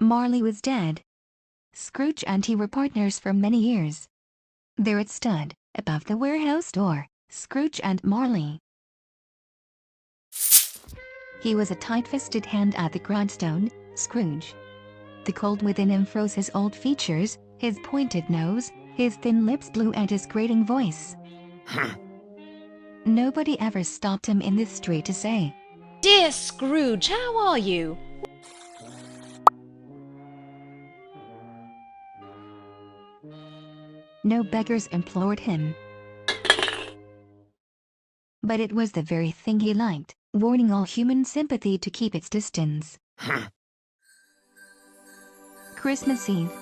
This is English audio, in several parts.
Marley was dead. Scrooge and he were partners for many years. There it stood, above the warehouse door, Scrooge and Marley. He was a tight-fisted hand at the grindstone, Scrooge. The cold within him froze his old features, his pointed nose, his thin lips blew, and his grating voice. Nobody ever stopped him in the street to say, "Dear Scrooge, how are you?" No beggars implored him. But it was the very thing he liked, warning all human sympathy to keep its distance. Christmas Eve.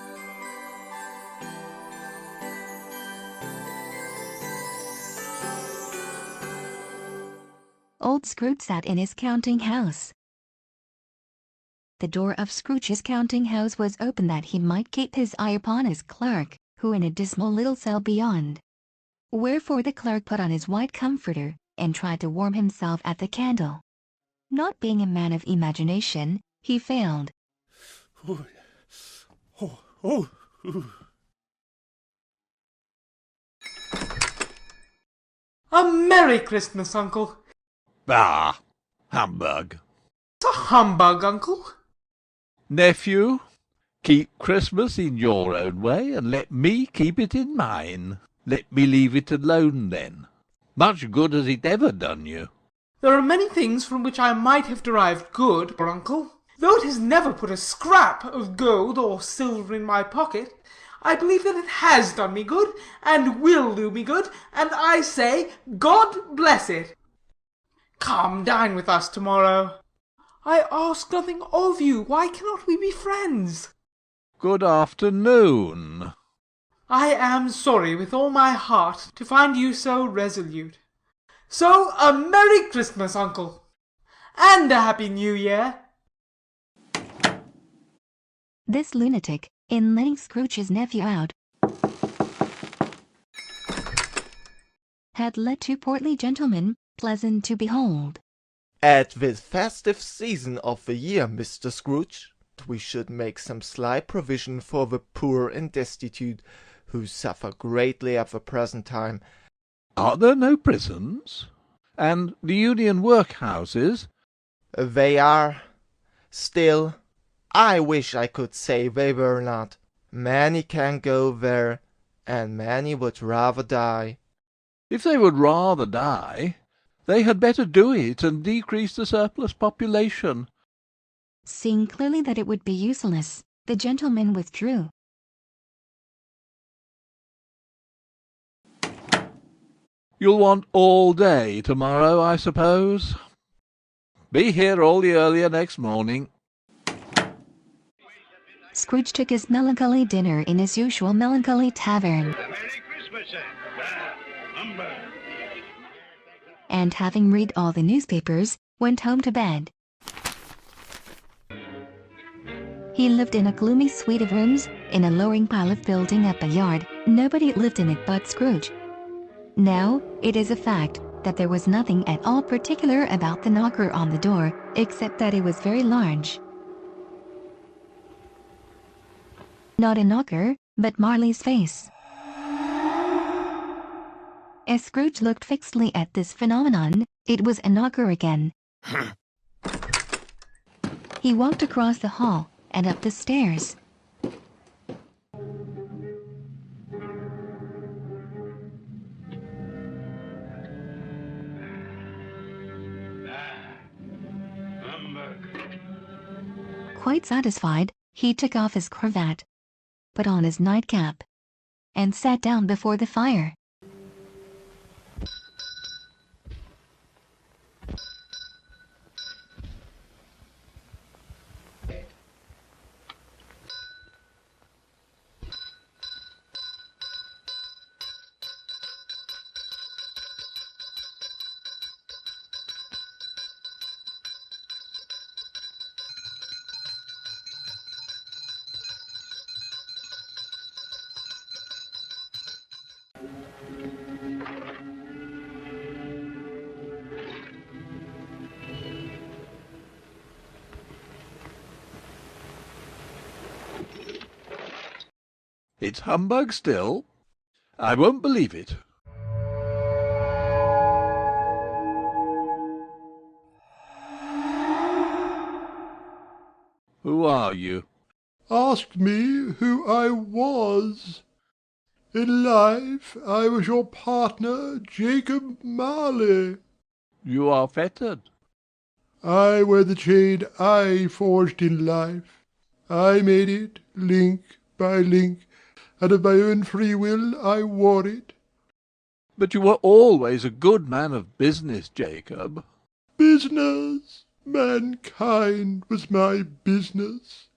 Old Scrooge sat in his counting house. The door of Scrooge's counting house was open that he might keep his eye upon his clerk, who in a dismal little cell beyond. Wherefore the clerk put on his white comforter, and tried to warm himself at the candle. Not being a man of imagination, he failed. A Merry Christmas, Uncle. Ah, humbug. It's a humbug, Uncle. Nephew, keep Christmas in your own way, and let me keep it in mine. Let me leave it alone, then. Much good has it ever done you? There are many things from which I might have derived good, Uncle. Though it has never put a scrap of gold or silver in my pocket, I believe that it has done me good, and will do me good, and I say, God bless it. Come, dine with us tomorrow. I ask nothing of you. Why cannot we be friends? Good afternoon. I am sorry with all my heart to find you so resolute. So, a Merry Christmas, Uncle, and a Happy New Year. This lunatic, in letting Scrooge's nephew out, had led two portly gentlemen, pleasant to behold. At this festive season of the year, Mr. Scrooge, we should make some slight provision for the poor and destitute, who suffer greatly at the present time. Are there no prisons? And the union workhouses? They are. Still, I wish I could say they were not. Many can go there, and many would rather die. If they would rather die, they had better do it and decrease the surplus population. Seeing clearly that it would be useless, the gentlemen withdrew. You'll want all day tomorrow, I suppose. Be here all the earlier next morning. Scrooge took his melancholy dinner in his usual melancholy tavern, and having read all the newspapers, went home to bed. He lived in a gloomy suite of rooms, in a lowering pile of building up a yard. Nobody lived in it but Scrooge. Now, it is a fact that there was nothing at all particular about the knocker on the door, except that it was very large. Not a knocker, but Marley's face. As Scrooge looked fixedly at this phenomenon, it was a knocker again. He walked across the hall and up the stairs. Quite satisfied, he took off his cravat, put on his nightcap, and sat down before the fire. It's humbug still. I won't believe it. Who are you? Asked me who I was. In life I was your partner, Jacob Marley. You are fettered. I wear the chain I forged in life. I made it, link by link, and of my own free will I wore it. But you were always a good man of business, Jacob. Business! Mankind was my business.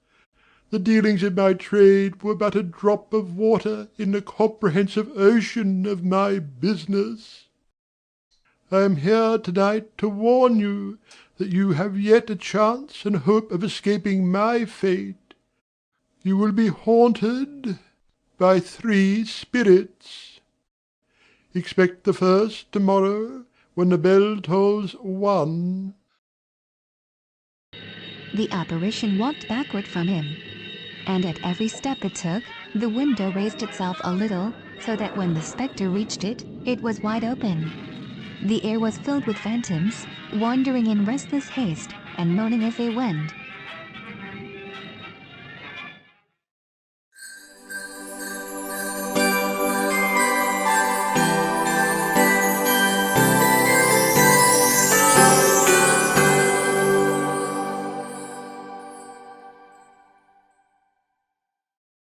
The dealings of my trade were but a drop of water in the comprehensive ocean of my business. I am here tonight to warn you that you have yet a chance and hope of escaping my fate. You will be haunted by 3 spirits. Expect the first tomorrow when the bell tolls 1. The apparition walked backward from him, and at every step it took, the window raised itself a little, so that when the spectre reached it, it was wide open. The air was filled with phantoms, wandering in restless haste, and moaning as they went.